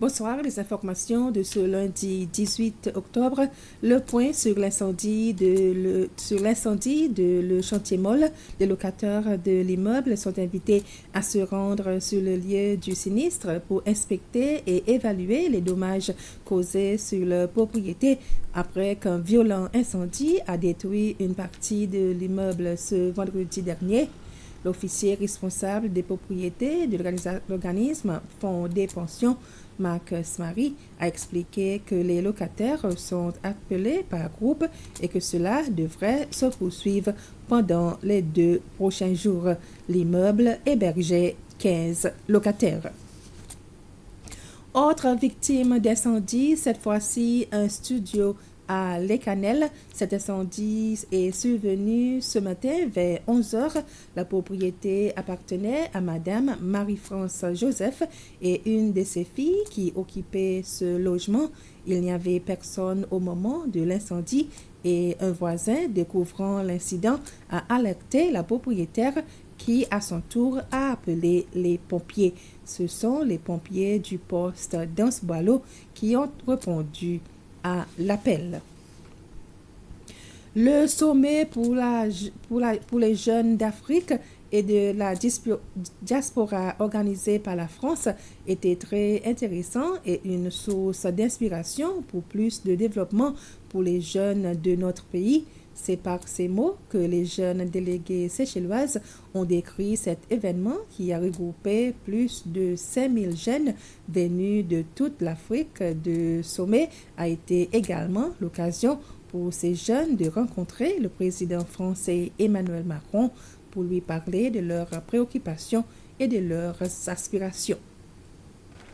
Bonsoir, les informations de ce lundi 18 octobre. Le point sur l'incendie de le chantier Molle. Les locataires de l'immeuble sont invités à se rendre sur le lieu du sinistre pour inspecter et évaluer les dommages causés sur leur propriété après qu'un violent incendie a détruit une partie de l'immeuble ce vendredi dernier. L'officier responsable des propriétés de l'organisme Fonds des pensions, Marc Smary, a expliqué que les locataires sont appelés par groupe et que cela devrait se poursuivre pendant les 2 prochains jours. L'immeuble hébergeait 15 locataires. Autre victime d'incendie, cette fois-ci un studio à Les Canelles. Cet incendie est survenu ce matin vers 11h. La propriété appartenait à Madame Marie-France Joseph et une de ses filles qui occupait ce logement. Il n'y avait personne au moment de l'incendie et un voisin découvrant l'incident a alerté la propriétaire qui, à son tour, a appelé les pompiers. Ce sont les pompiers du poste d'Anse-Boileau qui ont répondu à l'appel. Le sommet pour les jeunes d'Afrique et de la diaspora organisée par la France était très intéressant et une source d'inspiration pour plus de développement pour les jeunes de notre pays. C'est par ces mots que les jeunes délégués séchelloises ont décrit cet événement qui a regroupé plus de 5000 jeunes venus de toute l'Afrique. Le sommet a été également l'occasion pour ces jeunes de rencontrer le président français Emmanuel Macron pour lui parler de leurs préoccupations et de leurs aspirations.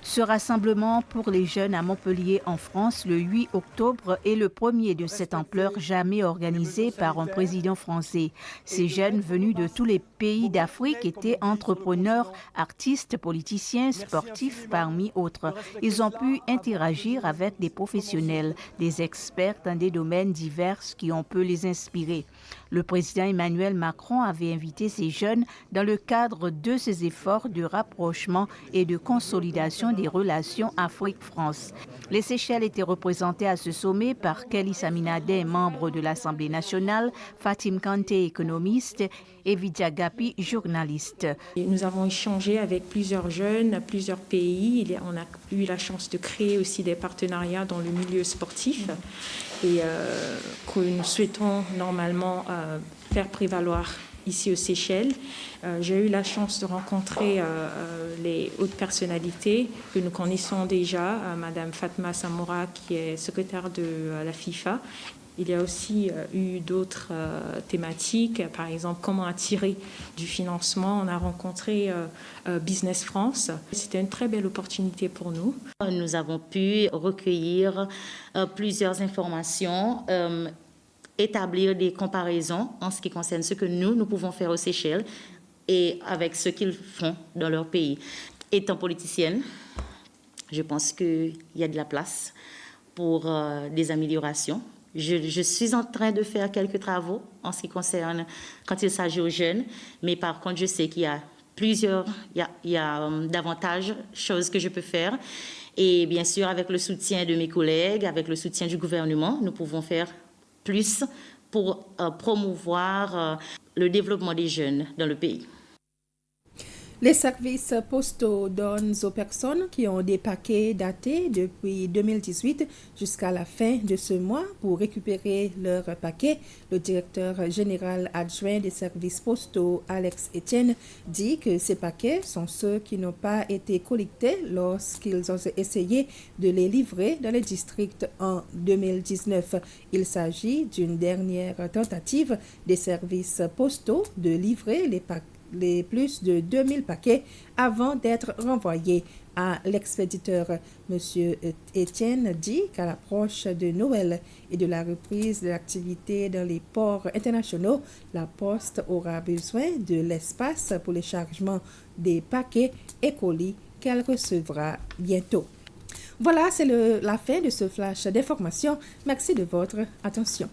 Ce rassemblement pour les jeunes à Montpellier en France le 8 octobre est le premier de cette ampleur jamais organisé par un président français. Ces jeunes venus de tous les pays d'Afrique étaient entrepreneurs, artistes, politiciens, sportifs parmi autres. Ils ont pu interagir avec des professionnels, des experts dans des domaines divers qui ont pu les inspirer. Le président Emmanuel Macron avait invité ces jeunes dans le cadre de ses efforts de rapprochement et de consolidation des relations Afrique-France. Les Seychelles étaient représentées à ce sommet par Kelly Saminadeh, membre de l'Assemblée nationale, Fatim Kanté, économiste, et Vidya Gapi, journaliste. Nous avons échangé avec plusieurs jeunes, plusieurs pays. On a eu la chance de créer aussi des partenariats dans le milieu sportif et que nous souhaitons normalement faire prévaloir ici aux Seychelles. J'ai eu la chance de rencontrer les hautes personnalités que nous connaissons déjà, Madame Fatma Samoura qui est secrétaire de la FIFA. Il y a aussi eu d'autres thématiques, par exemple comment attirer du financement. On a rencontré Business France. C'était une très belle opportunité pour nous. Nous avons pu recueillir plusieurs informations, établir des comparaisons en ce qui concerne ce que nous pouvons faire aux Seychelles et avec ce qu'ils font dans leur pays. Étant politicienne, je pense qu'il y a de la place pour des améliorations. Je suis en train de faire quelques travaux en ce qui concerne quand il s'agit aux jeunes, mais par contre, je sais qu'il y a davantage de choses que je peux faire. Et bien sûr, avec le soutien de mes collègues, avec le soutien du gouvernement, nous pouvons faire plus pour promouvoir le développement des jeunes dans le pays. Les services postaux donnent aux personnes qui ont des paquets datés depuis 2018 jusqu'à la fin de ce mois pour récupérer leurs paquets. Le directeur général adjoint des services postaux, Alex Etienne, dit que ces paquets sont ceux qui n'ont pas été collectés lorsqu'ils ont essayé de les livrer dans les districts en 2019. Il s'agit d'une dernière tentative des services postaux de livrer les plus de 2000 paquets avant d'être renvoyés à l'expéditeur. Monsieur Etienne dit qu'à l'approche de Noël et de la reprise de l'activité dans les ports internationaux, la Poste aura besoin de l'espace pour le chargement des paquets et colis qu'elle recevra bientôt. Voilà, c'est la fin de ce flash d'information. Merci de votre attention.